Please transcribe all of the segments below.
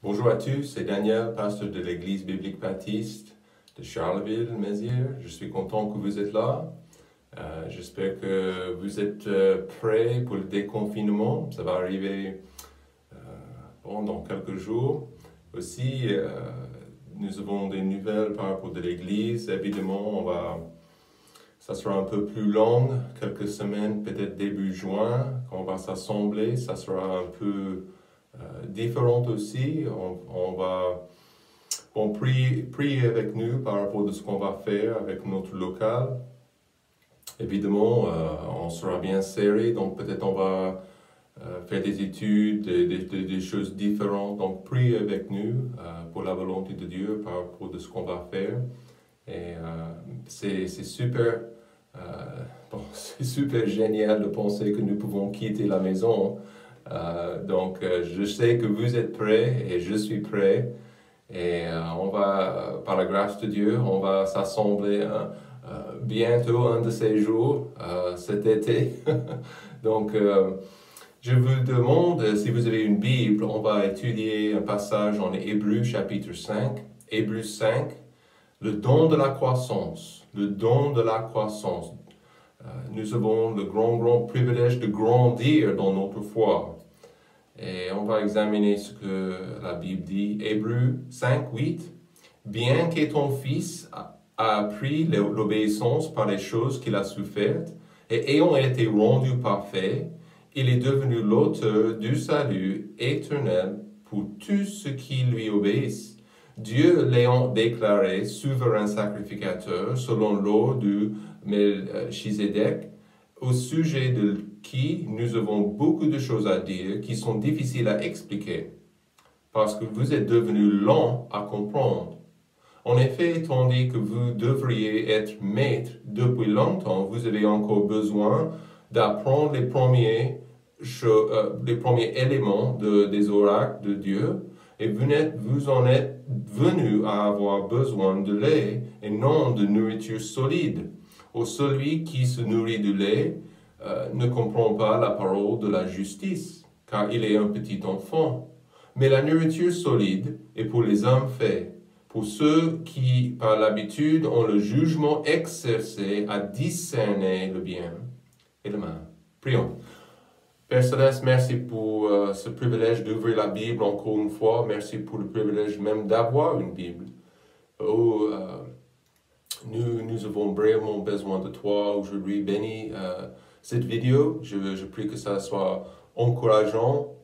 Bonjour à tous, c'est Daniel, pasteur de l'Église biblique baptiste de Charleville-Mézières. Je suis content que vous êtes là. J'espère que vous êtes prêts pour le déconfinement. Ça va arriver dans quelques jours. Aussi, nous avons des nouvelles par rapport de l'Église. Évidemment, ça sera un peu plus long, quelques semaines, peut-être début juin, quand on va s'assembler. Ça sera un peu différent aussi. On prier avec nous par rapport à ce qu'on va faire avec notre local. Évidemment, on sera bien serré, donc peut-être on va faire des études, des choses différentes. Donc priez avec nous pour la volonté de Dieu par rapport à ce qu'on va faire. Et c'est super. C'est super génial de penser que nous pouvons quitter la maison. Donc, je sais que vous êtes prêts et je suis prêt. Et on va, par la grâce de Dieu, on va s'assembler bientôt un de ces jours, cet été. Donc, je vous demande, si vous avez une Bible, on va étudier un passage en Hébreux chapitre 5. Hébreux 5, le don de la croissance. Le don de la croissance. Nous avons le grand privilège de grandir dans notre foi. Et on va examiner ce que la Bible dit. Hébreux 5, 8. Bien que ton fils a appris l'obéissance par les choses qu'il a souffertes, et ayant été rendu parfait, il est devenu l'auteur du salut éternel pour tous ceux qui lui obéissent. Dieu l'ayant déclaré souverain sacrificateur selon l'ordre de Melchizedek, au sujet de qui nous avons beaucoup de choses à dire qui sont difficiles à expliquer, parce que vous êtes devenus lents à comprendre. En effet, tandis que vous devriez être maîtres depuis longtemps, vous avez encore besoin d'apprendre les premiers éléments des oracles de Dieu, et vous en êtes venus à avoir besoin de lait et non de nourriture solide. Ou celui qui se nourrit de lait ne comprend pas la parole de la justice, car il est un petit enfant. Mais la nourriture solide est pour les hommes faits, pour ceux qui, par l'habitude, ont le jugement exercé à discerner le bien et le mal. Prions. Père Céleste, merci pour ce privilège d'ouvrir la Bible encore une fois. Merci pour le privilège même d'avoir une Bible. Nous avons vraiment besoin de toi aujourd'hui. Bénis cette vidéo. Je prie que ça soit encourageant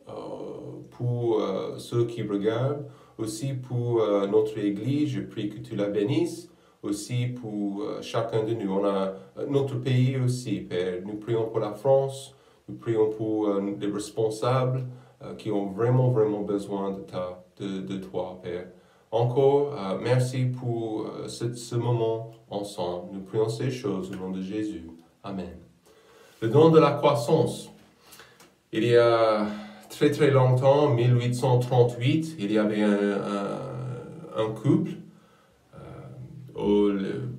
pour ceux qui regardent. Aussi pour notre Église, je prie que tu la bénisses. Aussi pour chacun de nous. On a notre pays aussi, Père. Nous prions pour la France. Nous prions pour les responsables qui ont vraiment besoin de toi, Père. Encore, merci pour ce moment ensemble. Nous prions ces choses au nom de Jésus. Amen. Le don de la croissance. Il y a très longtemps, 1838, il y avait un couple,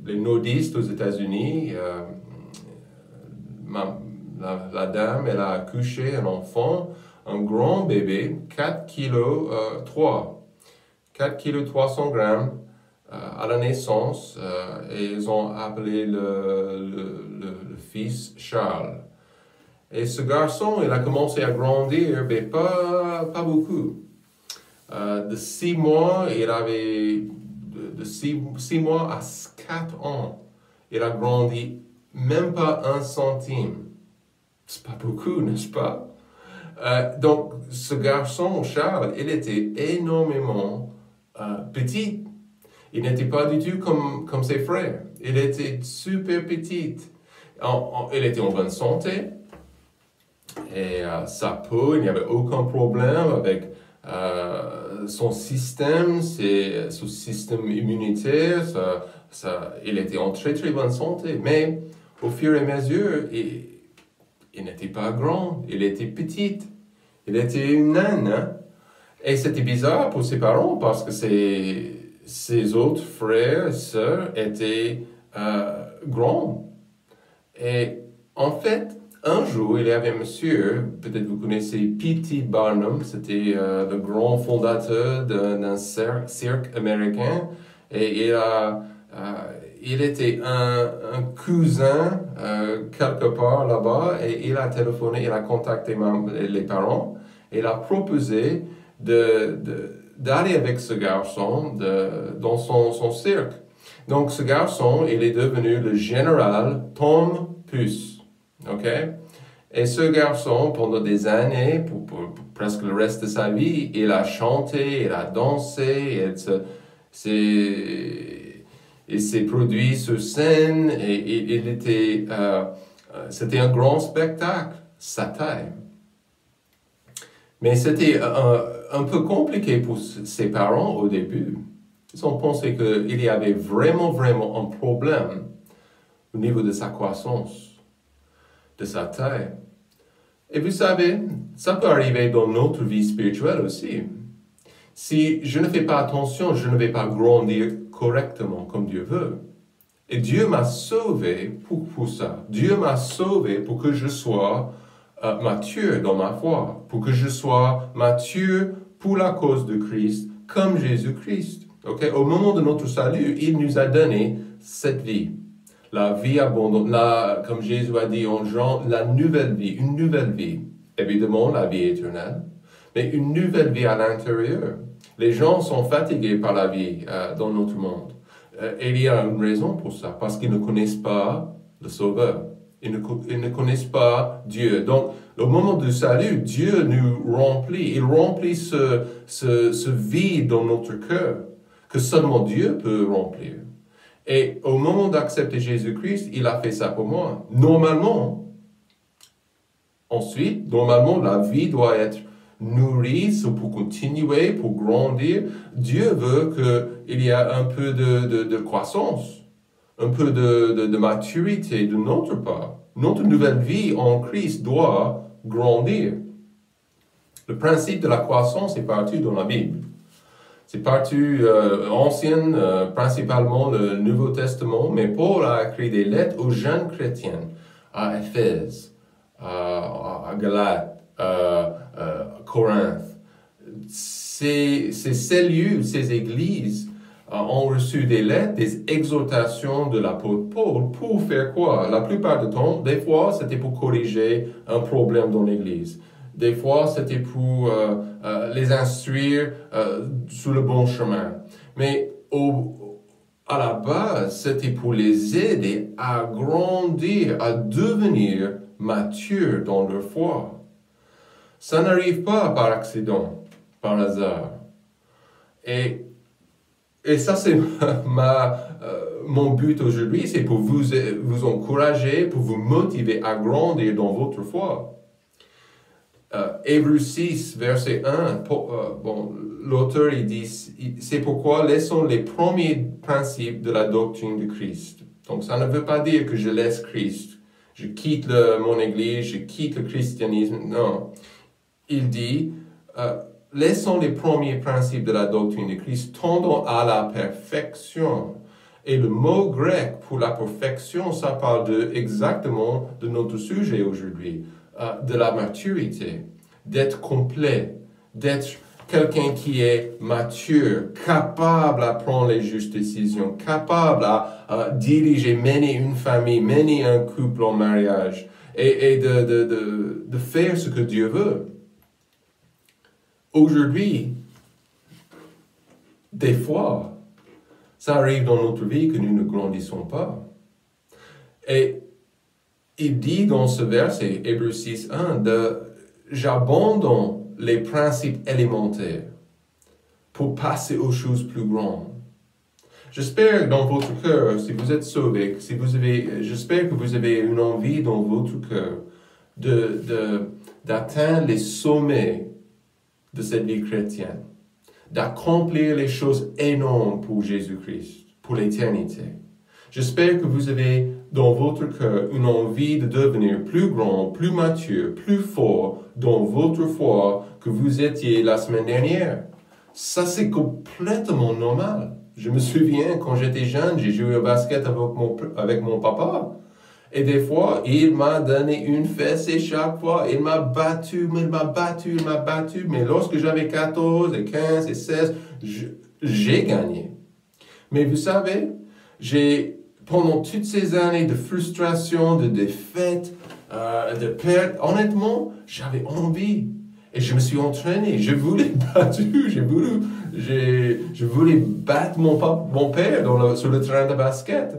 les nudistes aux États-Unis. La dame, elle a accouché un enfant, un grand bébé, 4 kg 4 kg 300 grammes à la naissance, et ils ont appelé le fils Charles. Et ce garçon, il a commencé à grandir, mais pas beaucoup. De 6 mois, il avait de 6 mois à 4 ans, il a grandi même pas 1 centime. C'est pas beaucoup, n'est-ce pas? Donc, ce garçon, Charles, il était énormément petit. Il n'était pas du tout comme ses frères. Il était super petit. Il était en bonne santé. Et sa peau, il n'y avait aucun problème avec son système, son système immunitaire. Il était en très bonne santé. Mais au fur et à mesure, il n'était pas grand, il était petit. Il était une naine. Hein? Et c'était bizarre pour ses parents parce que ses autres frères et sœurs étaient grands. Et en fait, Un jour, il y avait un monsieur, peut-être vous connaissez P.T. Barnum, c'était le grand fondateur d'un cirque américain, et il était un cousin quelque part là-bas, et il a téléphoné, il a contacté les parents, et il a proposé d'aller avec ce garçon dans son cirque. Donc ce garçon, il est devenu le général Tom Puce. OK? Et ce garçon, pendant des années, pour presque le reste de sa vie, il a chanté, il a dansé, il s'est produit sur scène, et c'était un grand spectacle, sa taille. Mais c'était un peu compliqué pour ses parents au début. Ils ont pensé qu'il y avait vraiment un problème au niveau de sa croissance, de sa taille. Et vous savez, ça peut arriver dans notre vie spirituelle aussi. Si je ne fais pas attention, je ne vais pas grandir correctement comme Dieu veut. Et Dieu m'a sauvé pour ça. Dieu m'a sauvé pour que je sois mature dans ma foi, pour que je sois mature pour la cause de Christ, comme Jésus-Christ. Okay? Au moment de notre salut, il nous a donné cette vie. La vie abondante, comme Jésus a dit en Jean, la nouvelle vie, une nouvelle vie. Évidemment, la vie éternelle, mais une nouvelle vie à l'intérieur. Les gens sont fatigués par la vie dans notre monde. Et il y a une raison pour ça, parce qu'ils ne connaissent pas le Sauveur. Ils ne connaissent pas Dieu. Donc, au moment du salut, Dieu nous remplit. Il remplit ce vide dans notre cœur que seulement Dieu peut remplir. Et au moment d'accepter Jésus-Christ, il a fait ça pour moi. Normalement, la vie doit être nourrie pour continuer, pour grandir. Dieu veut qu'il y ait un peu de croissance, un peu de maturité de notre part. Notre nouvelle vie en Christ doit grandir. Le principe de la croissance est partout dans la Bible. C'est partout ancienne, principalement le Nouveau Testament, mais Paul a écrit des lettres aux jeunes chrétiens, à Éphèse, à Galates, Corinthe. Ces cellules, ces églises ont reçu des lettres, des exhortations de l'apôtre Paul pour faire quoi? La plupart du temps, des fois, c'était pour corriger un problème dans l'église. Des fois, c'était pour les instruire sur le bon chemin. Mais à la base, c'était pour les aider à grandir, à devenir matures dans leur foi. Ça n'arrive pas par accident, par hasard. Et ça, c'est mon but aujourd'hui, c'est pour vous encourager, pour vous motiver à grandir dans votre foi. Hébreux 6, verset 1, l'auteur il dit, c'est pourquoi laissons les premiers principes de la doctrine de Christ. Donc ça ne veut pas dire que je laisse Christ, je quitte mon église, je quitte le christianisme, non. Il dit, laissons les premiers principes de la doctrine de Christ tendant à la perfection. Et le mot grec pour la perfection, ça parle exactement de notre sujet aujourd'hui. De la maturité, d'être complet, d'être quelqu'un qui est mature, capable à prendre les justes décisions, capable à diriger, mener une famille, mener un couple en mariage, et de faire ce que Dieu veut. Aujourd'hui, des fois, ça arrive dans notre vie que nous ne grandissons pas. Et il dit dans ce verset, Hébreux 6, 1, j'abandonne les principes élémentaires pour passer aux choses plus grandes. J'espère dans votre cœur, si vous êtes sauvé, j'espère que vous avez une envie dans votre cœur d'atteindre les sommets de cette vie chrétienne, d'accomplir les choses énormes pour Jésus-Christ, pour l'éternité. J'espère que vous avez dans votre cœur une envie de devenir plus grand, plus mature, plus fort dans votre foi que vous étiez la semaine dernière. Ça, c'est complètement normal. Je me souviens, quand j'étais jeune, j'ai joué au basket avec mon papa. Et des fois, il m'a donné une fessée chaque fois. Il m'a battu, il m'a battu, il m'a battu. Mais lorsque j'avais 14 et 15 et 16, j'ai gagné. Mais vous savez, pendant toutes ces années de frustration, de défaite, de perte, honnêtement, j'avais envie. Et je me suis entraîné. Je voulais battre, je voulais battre mon père sur le terrain de basket.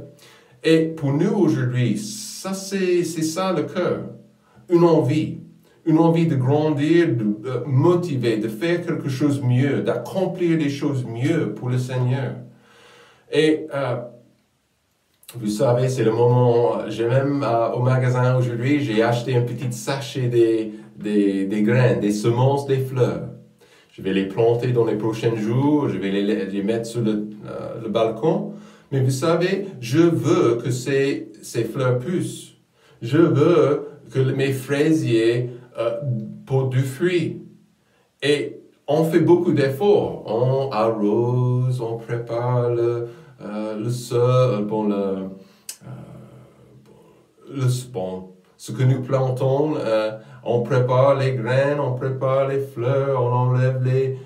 Et pour nous aujourd'hui, c'est ça le cœur. Une envie de grandir, de motiver, de faire quelque chose mieux, d'accomplir des choses mieux pour le Seigneur. Et vous savez, c'est le moment, j'ai même au magasin aujourd'hui, j'ai acheté un petit sachet des graines, des semences, des fleurs. Je vais les planter dans les prochains jours, je vais les mettre sur le balcon. Mais vous savez, je veux que ces fleurs poussent. Je veux que mes fraisiers portent du fruit. Et on fait beaucoup d'efforts. On arrose, on prépare le sol, ce que nous plantons, on prépare les graines, on prépare les fleurs, on enlève les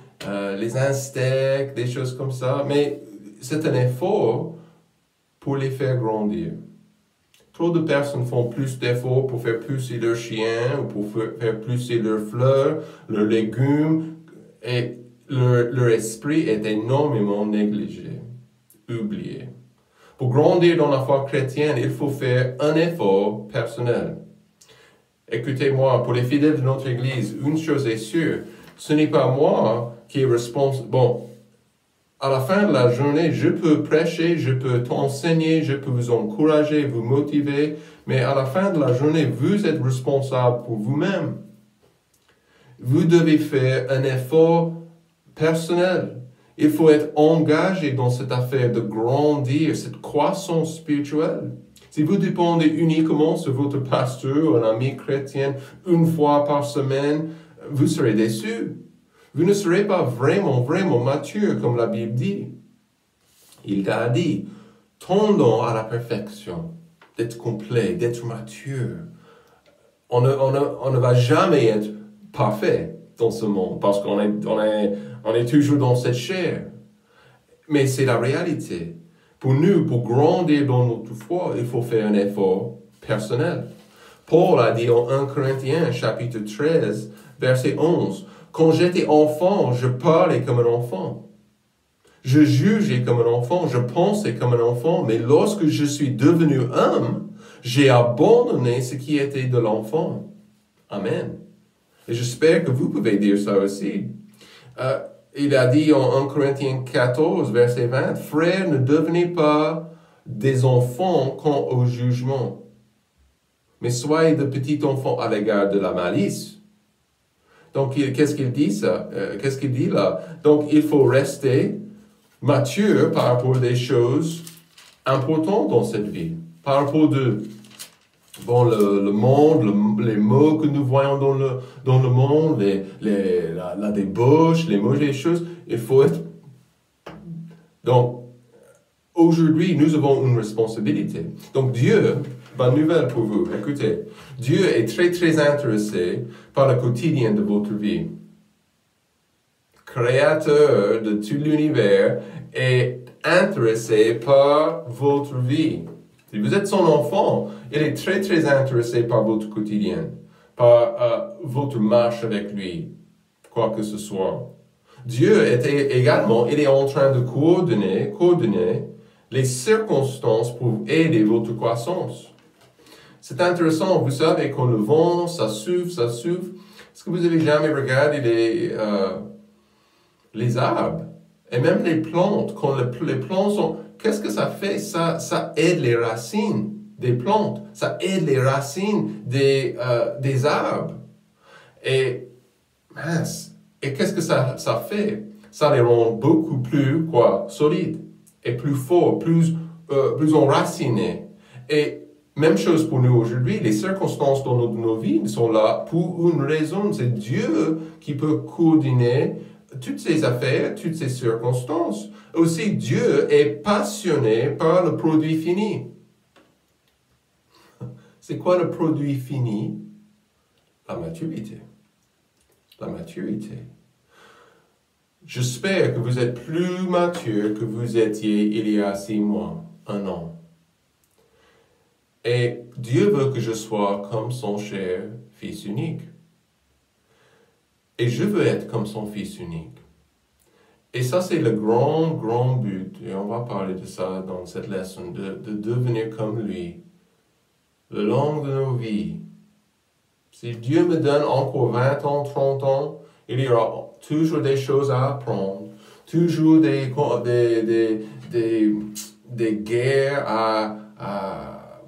insectes, des choses comme ça. Mais c'est un effort pour les faire grandir. Trop de personnes font plus d'efforts pour faire pousser leurs chiens ou pour faire pousser leurs fleurs, leurs légumes, et leur esprit est énormément négligé, oublié. Pour grandir dans la foi chrétienne, il faut faire un effort personnel. Écoutez-moi, pour les fidèles de notre Église, une chose est sûre, ce n'est pas moi qui est responsable. Bon, à la fin de la journée, je peux prêcher, je peux t'enseigner, je peux vous encourager, vous motiver, mais à la fin de la journée, vous êtes responsable pour vous-même. Vous devez faire un effort personnel. Il faut être engagé dans cette affaire de grandir, cette croissance spirituelle. Si vous dépendez uniquement sur votre pasteur ou un ami chrétien une fois par semaine, vous serez déçu. Vous ne serez pas vraiment mature, comme la Bible dit. Il t'a dit, tendons à la perfection, d'être complet, d'être mature. On ne va jamais être parfait dans ce monde, parce qu'on est toujours dans cette chair. Mais c'est la réalité. Pour nous, pour grandir dans notre foi, il faut faire un effort personnel. Paul a dit en 1 Corinthiens, chapitre 13, verset 11, « Quand j'étais enfant, je parlais comme un enfant. Je jugeais comme un enfant, je pensais comme un enfant, mais lorsque je suis devenu homme, j'ai abandonné ce qui était de l'enfant. » Amen. Et j'espère que vous pouvez dire ça aussi. Il a dit en 1 Corinthiens 14, verset 20, « Frères, ne devenez pas des enfants quant au jugement, mais soyez de petits enfants à l'égard de la malice. » Donc, qu'est-ce qu'il dit ça? Qu'est-ce qu'il dit là? Donc, il faut rester mature par rapport à des choses importantes dans cette vie. Par rapport le monde, les mots que nous voyons dans le monde, la débauche, les mauvaises choses, il faut être... Donc, aujourd'hui, nous avons une responsabilité. Donc, Dieu, bonne nouvelle pour vous, écoutez, Dieu est très intéressé par le quotidien de votre vie. Créateur de tout l'univers est intéressé par votre vie. Si vous êtes son enfant, il est très intéressé par votre quotidien, par votre marche avec lui, quoi que ce soit. Dieu il est en train de coordonner les circonstances pour aider votre croissance. C'est intéressant, vous savez, quand le vent, ça souffle. Est-ce que vous avez jamais regardé les arbres et même les plantes, quand les plantes sont... Qu'est-ce que ça fait? Ça aide les racines des plantes, ça aide les racines des arbres. Et qu'est-ce que ça fait? Ça les rend beaucoup plus solides et plus forts, plus enracinés. Et même chose pour nous aujourd'hui, les circonstances dans nos vies sont là pour une raison. C'est Dieu qui peut coordonner toutes ces affaires, toutes ces circonstances. Aussi, Dieu est passionné par le produit fini. C'est quoi le produit fini? La maturité. La maturité. J'espère que vous êtes plus mature que vous étiez il y a 6 mois, 1 an. Et Dieu veut que je sois comme son cher Fils unique. Et je veux être comme son Fils unique. Et ça, c'est le grand but. Et on va parler de ça dans cette leçon, de devenir comme lui. Le long de nos vies. Si Dieu me donne encore 20 ans, 30 ans, il y aura toujours des choses à apprendre. Toujours des guerres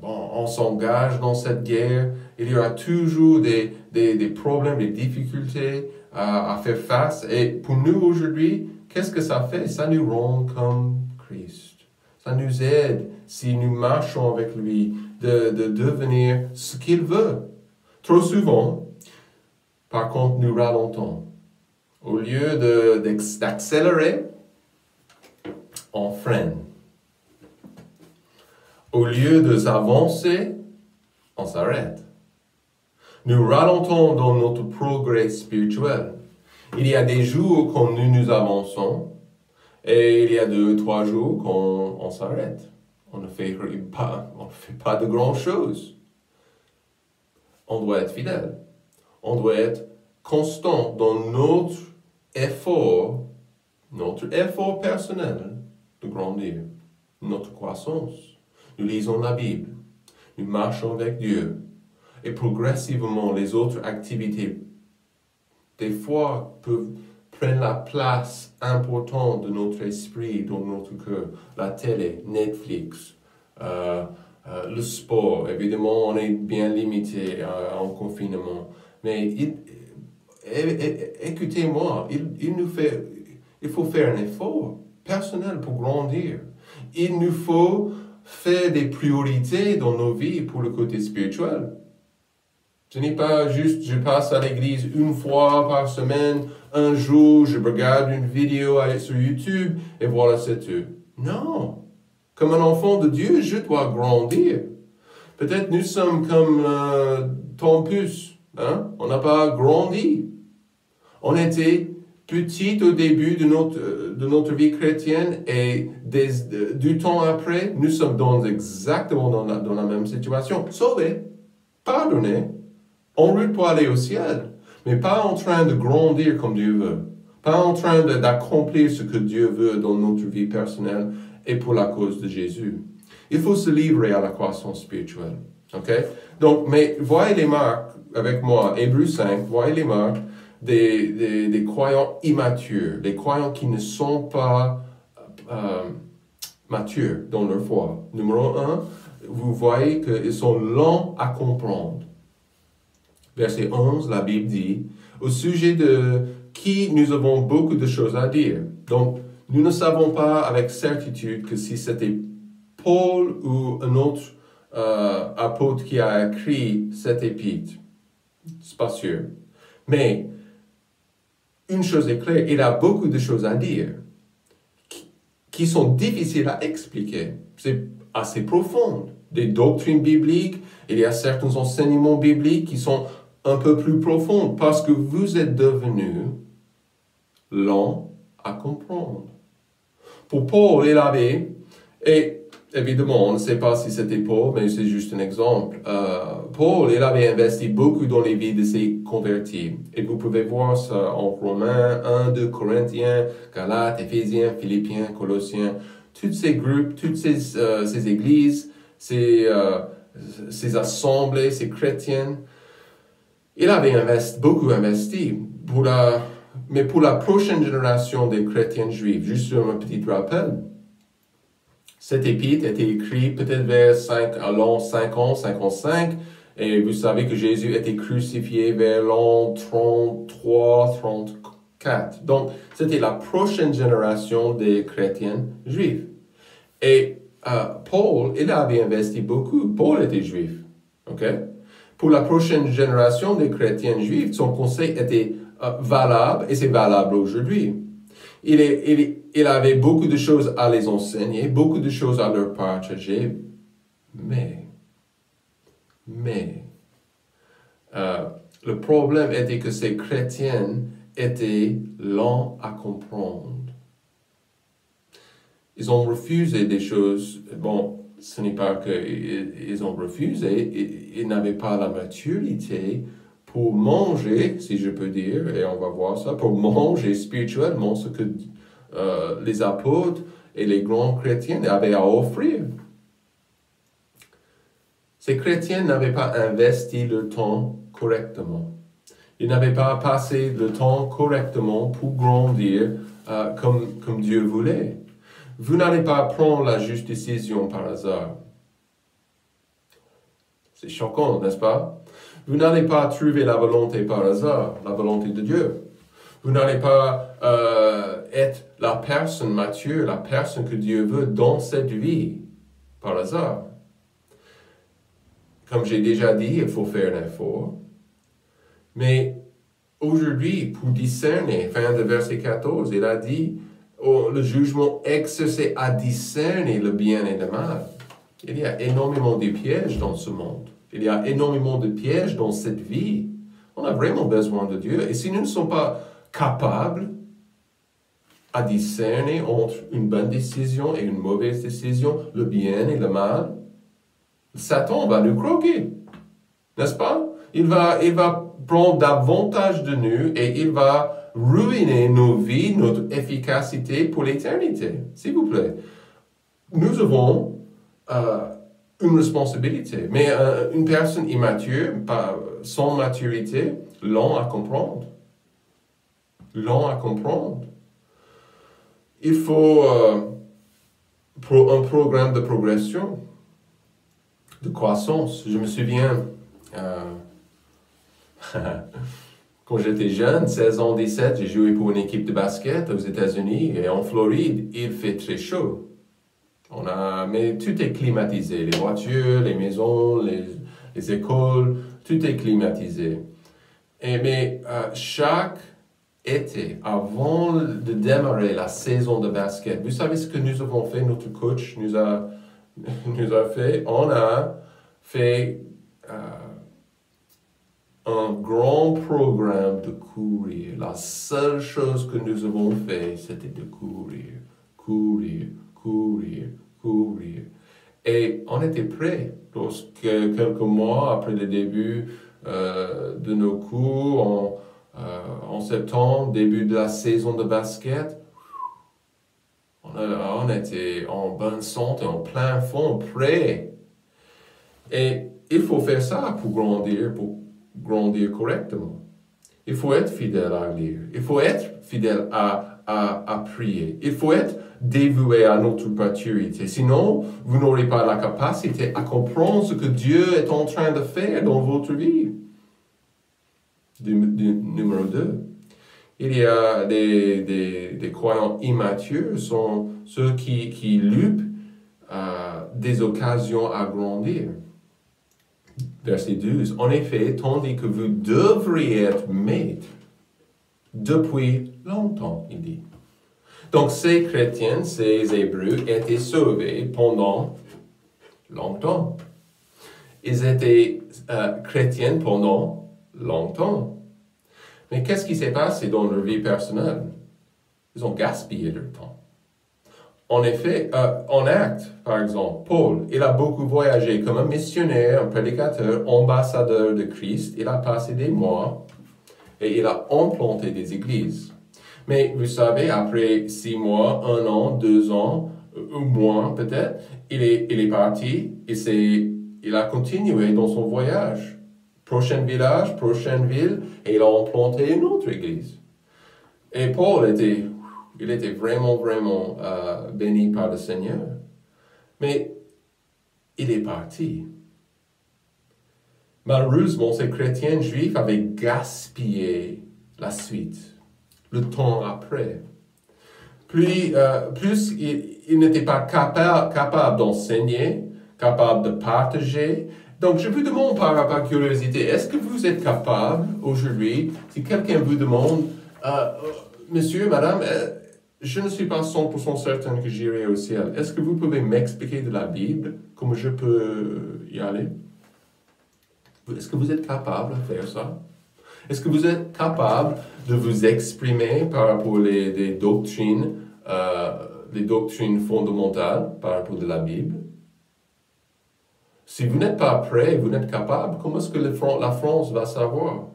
on s'engage dans cette guerre. Il y aura toujours des problèmes, des difficultés à faire face. Et pour nous aujourd'hui, qu'est-ce que ça fait? Ça nous rend comme Christ. Ça nous aide, si nous marchons avec lui, de devenir ce qu'il veut. Trop souvent, par contre, nous ralentons. Au lieu d'accélérer, on freine. Au lieu d'avancer, on s'arrête. Nous ralentons dans notre progrès spirituel. Il y a des jours quand nous avançons, et il y a 2 ou 3 jours quand on s'arrête. On ne fait pas de grand chose. On doit être fidèle. On doit être constant dans notre effort personnel de grandir, notre croissance. Nous lisons la Bible, nous marchons avec Dieu, et progressivement les autres activités, des fois, prennent la place importante de notre esprit, dans notre cœur. La télé, Netflix, le sport, évidemment, on est bien limité en confinement. Mais écoutez-moi, il faut faire un effort personnel pour grandir. Il nous faut faire des priorités dans nos vies pour le côté spirituel. Ce n'est pas juste, je passe à l'église 1 fois par semaine, un jour, je regarde une vidéo sur YouTube et voilà, c'est tout. Non. Comme un enfant de Dieu, je dois grandir. Peut-être nous sommes comme ton puce. Hein? On n'a pas grandi. On était petit au début de notre vie chrétienne et du temps après, nous sommes exactement dans la même situation. Sauvés, pardonnés, en route pour aller au ciel, mais pas en train de grandir comme Dieu veut. Pas en train d'accomplir ce que Dieu veut dans notre vie personnelle et pour la cause de Jésus. Il faut se livrer à la croissance spirituelle. Okay? Donc, mais voyez les marques avec moi, Hébreux 5, voyez les marques des croyants immatures, des croyants qui ne sont pas matures dans leur foi. Numéro 1, vous voyez qu'ils sont lents à comprendre. Verset 11, la Bible dit, au sujet de qui nous avons beaucoup de choses à dire. Donc, nous ne savons pas avec certitude que si c'était Paul ou un autre apôtre qui a écrit cette épître. C'est pas sûr. Mais, une chose est claire, il a beaucoup de choses à dire qui sont difficiles à expliquer. C'est assez profond. Des doctrines bibliques, il y a certains enseignements bibliques qui sont un peu plus profonds parce que vous êtes devenus lents à comprendre. Pour Paul, il avait, et évidemment, on ne sait pas si c'était Paul, mais c'est juste un exemple. Paul, il avait investi beaucoup dans les vies de ses convertis. Et vous pouvez voir ça en Romains 1, 2 Corinthiens, Galates, Éphésiens, Philippiens, Colossiens. Tous ces groupes, toutes ces églises, ces assemblées, ces chrétiennes, il avait beaucoup investi. Mais pour la prochaine génération des chrétiens juifs, juste sur un petit rappel, cette épître était écrite peut-être vers 50, 55, et vous savez que Jésus était crucifié vers l'an 33, 34. Donc, c'était la prochaine génération des chrétiens juifs. Et Paul, il avait investi beaucoup. Paul était juif. OK? Pour la prochaine génération des chrétiens juifs, son conseil était valable, et c'est valable aujourd'hui. Il avait beaucoup de choses à les enseigner, beaucoup de choses à leur partager, mais Mais le problème était que ces chrétiens étaient lents à comprendre. Ils ont refusé des choses. Bon, ce n'est pas qu'ils ont refusé, ils n'avaient pas la maturité pour manger, si je peux dire, et on va voir ça, pour manger spirituellement ce que les apôtres et les grands chrétiens avaient à offrir. Ces chrétiens n'avaient pas investi le temps correctement. Ils n'avaient pas passé le temps correctement pour grandir comme Dieu voulait. Vous n'allez pas prendre la juste décision par hasard. C'est choquant, n'est-ce pas? Vous n'allez pas trouver la volonté par hasard, la volonté de Dieu. Vous n'allez pas être la personne mature, la personne que Dieu veut dans cette vie par hasard. Comme j'ai déjà dit, il faut faire un effort. Mais aujourd'hui, pour discerner, fin de verset 14, il a dit, le jugement exercé à discerner le bien et le mal. Il y a énormément de pièges dans ce monde. Il y a énormément de pièges dans cette vie. On a vraiment besoin de Dieu. Et si nous ne sommes pas capables à discerner entre une bonne décision et une mauvaise décision, le bien et le mal, Satan va nous croquer. N'est-ce pas? Il va prendre davantage de nous et il va ruiner nos vies, notre efficacité pour l'éternité. S'il vous plaît. Nous avons une responsabilité. Mais une personne immature, sans maturité, lent à comprendre. Lent à comprendre. Il faut un programme de progression, de croissance. Je me souviens, quand j'étais jeune, 16 ans, 17, j'ai joué pour une équipe de basket aux États-Unis et en Floride, il fait très chaud. Mais tout est climatisé, les voitures, les maisons, les écoles, tout est climatisé. Mais chaque été, avant de démarrer la saison de basket, vous savez ce que nous avons fait, notre coach nous a fait? On a fait un grand programme de courir. La seule chose que nous avons fait, c'était de courir, courir, courir, courir. Et on était prêts. Lorsque quelques mois après le début de nos cours, en septembre, début de la saison de basket, on était en bonne santé, en plein fond, prêts. Et il faut faire ça pour grandir correctement. Il faut être fidèle à lire. Il faut être fidèle à prier. Il faut être dévoué à notre maturité. Sinon, vous n'aurez pas la capacité à comprendre ce que Dieu est en train de faire dans votre vie. Numéro 2. Il y a des croyants immatures, sont ceux qui loupent des occasions à grandir. Verset 12. En effet, tandis que vous devriez être maîtres depuis longtemps, il dit. Donc, ces chrétiens, ces Hébreux, étaient sauvés pendant longtemps. Ils étaient chrétiens pendant longtemps. Mais qu'est-ce qui s'est passé dans leur vie personnelle? Ils ont gaspillé leur temps. En effet, en Actes, par exemple, Paul, il a beaucoup voyagé comme un missionnaire, un prédicateur, ambassadeur de Christ. Il a passé des mois et il a implanté des églises. Mais vous savez, après 6 mois, 1 an, 2 ans, ou moins peut-être, il est parti et il a continué dans son voyage. Prochain village, prochaine ville, et il a implanté une autre église. Et Paul était vraiment, vraiment béni par le Seigneur. Mais il est parti. Malheureusement, ces chrétiens juifs avaient gaspillé la suite, le temps après. Plus ils n'étaient pas capables d'enseigner, capables de partager. Donc, je vous demande par curiosité, est-ce que vous êtes capable aujourd'hui, si quelqu'un vous demande, monsieur, madame, je ne suis pas 100% certain que j'irai au ciel. Est-ce que vous pouvez m'expliquer de la Bible comment je peux y aller? Est-ce que vous êtes capable de faire ça? Est-ce que vous êtes capable de vous exprimer par rapport les doctrines fondamentales par rapport de la Bible? Si vous n'êtes pas prêt, vous n'êtes capable, comment est-ce que la France va savoir?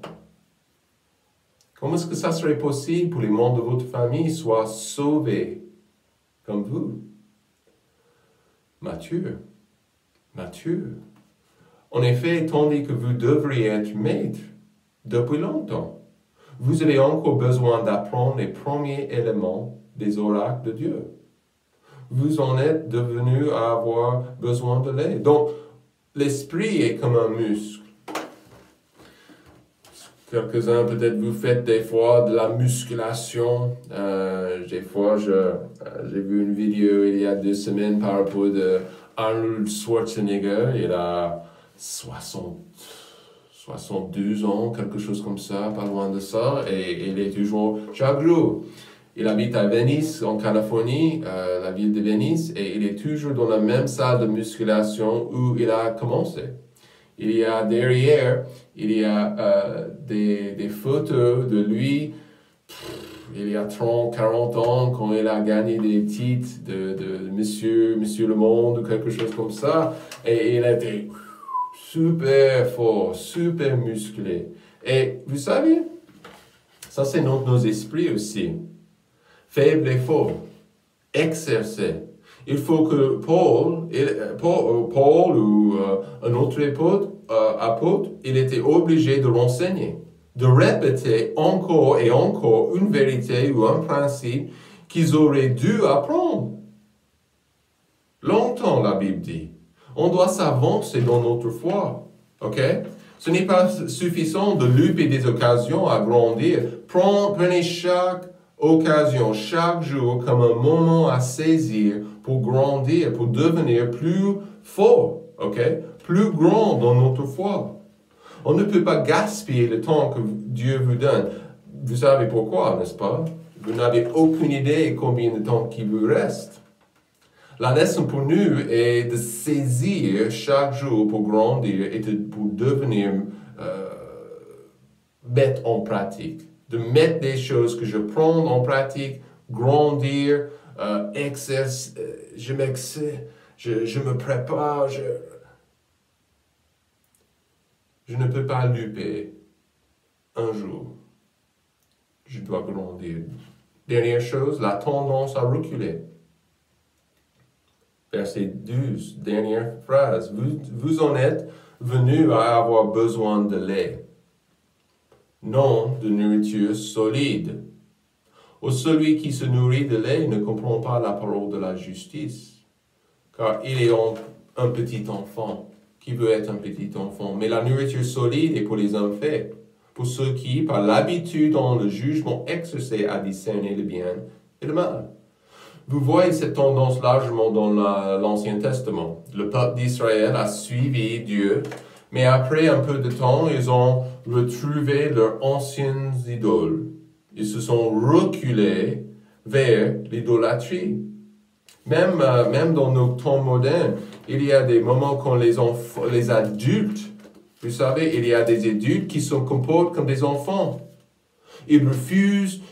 Comment est-ce que ça serait possible pour les membres de votre famille soient sauvés comme vous? Mature. En effet, tandis que vous devriez être maître depuis longtemps, vous avez encore besoin d'apprendre les premiers éléments des oracles de Dieu. Vous en êtes devenu à avoir besoin de lait. Donc, l'esprit est comme un muscle. Quelques-uns, peut-être, vous faites des fois de la musculation. Des fois, j'ai vu une vidéo il y a 2 semaines par rapport de Arnold Schwarzenegger. Il a 72 ans, quelque chose comme ça, pas loin de ça. Et il est toujours chaque jour. Il habite à Venise, en Californie, la ville de Venise. Et il est toujours dans la même salle de musculation où il a commencé. Il y a derrière, des photos de lui, il y a 30, 40 ans, quand il a gagné des titres de Monsieur le Monde, ou quelque chose comme ça. Et il était super fort, super musclé. Et vous savez, ça c'est nos esprits aussi. Faibles et forts, exercés. Il faut que Paul ou un autre apôtre, il était obligé de l'enseigner, de répéter encore et encore une vérité ou un principe qu'ils auraient dû apprendre. Longtemps, la Bible dit. On doit s'avancer dans notre foi, ok? Ce n'est pas suffisant de louper des occasions à grandir. Prenez chaque occasion, chaque jour, comme un moment à saisir pour grandir, pour devenir plus fort, ok? Plus grand dans notre foi. On ne peut pas gaspiller le temps que Dieu vous donne. Vous savez pourquoi, n'est-ce pas? Vous n'avez aucune idée combien de temps qui vous reste. La leçon pour nous est de saisir chaque jour pour grandir et pour devenir mettre en pratique. De mettre des choses que je prends en pratique, grandir, je me prépare, je ne peux pas louper un jour. Je dois grandir. Dernière chose, la tendance à reculer. Verset 12, dernière phrase. Vous en êtes venus à avoir besoin de lait, non de nourriture solide. Ou celui qui se nourrit de lait ne comprend pas la parole de la justice, car il est un petit enfant, qui veut être un petit enfant. Mais la nourriture solide est pour les hommes faits, pour ceux qui, par l'habitude dans le jugement, exercent à discerner le bien et le mal. Vous voyez cette tendance largement dans l'Ancien Testament. Le peuple d'Israël a suivi Dieu, mais après un peu de temps, ils ont retrouvé leurs anciennes idoles. Ils se sont reculés vers l'idolâtrie. Même dans nos temps modernes, il y a des moments quand les adultes, vous savez, il y a des adultes qui se comportent comme des enfants.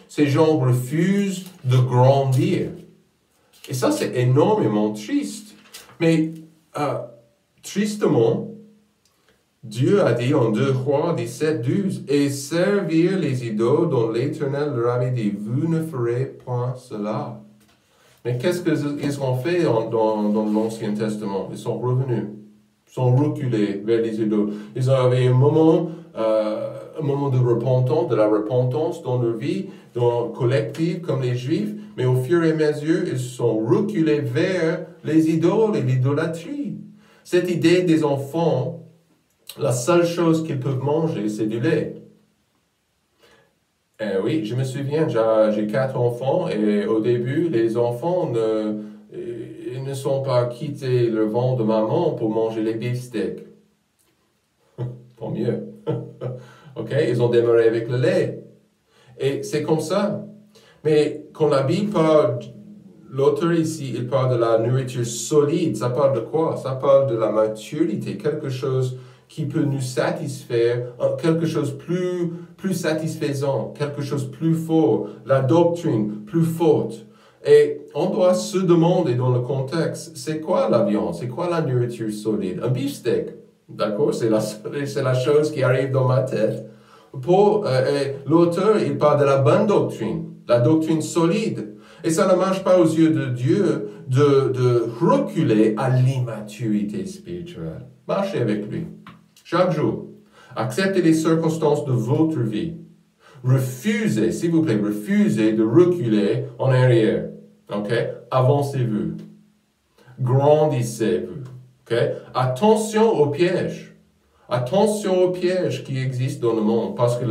Ces gens refusent de grandir. Et ça, c'est énormément triste. Mais tristement, Dieu a dit en 2 Rois 17, 12, « Et servir les idoles dont l'Éternel leur avait dit, vous ne ferez point cela. » Mais qu'est-ce qu'ils ont fait dans l'Ancien Testament? Ils sont revenus, sont reculés vers les idoles. Ils avaient un moment de repentance, de la repentance dans leur vie, collective comme les Juifs, mais au fur et à mesure, ils sont reculés vers les idoles et l'idolâtrie. Cette idée des enfants, la seule chose qu'ils peuvent manger, c'est du lait. Oui, je me souviens, j'ai 4 enfants et au début, les enfants ne sont pas quittés le ventre de maman pour manger les beefsteaks. Tant mieux. Ok, ils ont démarré avec le lait. Et c'est comme ça. Mais quand la Bible parle, l'auteur ici, il parle de la nourriture solide. Ça parle de quoi? Ça parle de la maturité, quelque chose qui peut nous satisfaire, quelque chose plus satisfaisant, quelque chose plus fort, la doctrine plus forte. Et on doit se demander dans le contexte, c'est quoi la viande, c'est quoi la nourriture solide? Un beefsteak, d'accord? C'est la chose qui arrive dans ma tête. L'auteur, il parle de la bonne doctrine, la doctrine solide. Et ça ne marche pas aux yeux de Dieu de reculer à l'immaturité spirituelle. Marchez avec lui. Chaque jour. Acceptez les circonstances de votre vie. Refusez, s'il vous plaît, refusez de reculer en arrière. OK? Avancez-vous. Grandissez-vous. OK? Attention aux pièges. Attention aux pièges qui existent dans le monde. Parce que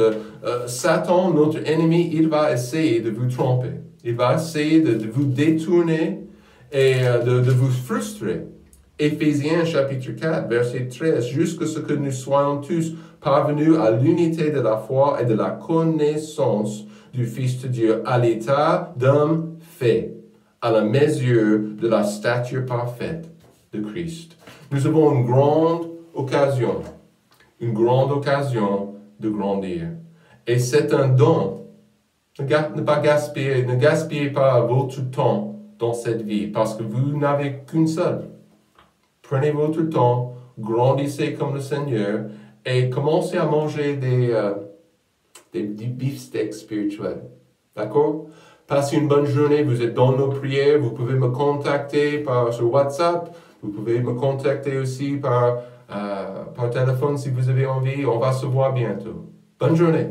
Satan, notre ennemi, il va essayer de vous tromper. Il va essayer de vous détourner et de vous frustrer. Éphésiens chapitre 4, verset 13, « Jusque ce que nous soyons tous parvenus à l'unité de la foi et de la connaissance du Fils de Dieu, à l'état d'homme fait, à la mesure de la stature parfaite de Christ. » Nous avons une grande occasion de grandir. Et c'est un don. Ne gaspillez pas votre temps dans cette vie, parce que vous n'avez qu'une seule. Prenez votre temps, grandissez comme le Seigneur, et commencez à manger des beefsteaks spirituels. D'accord? Passez une bonne journée, vous êtes dans nos prières, vous pouvez me contacter sur WhatsApp, vous pouvez me contacter aussi par téléphone si vous avez envie, on va se voir bientôt. Bonne journée!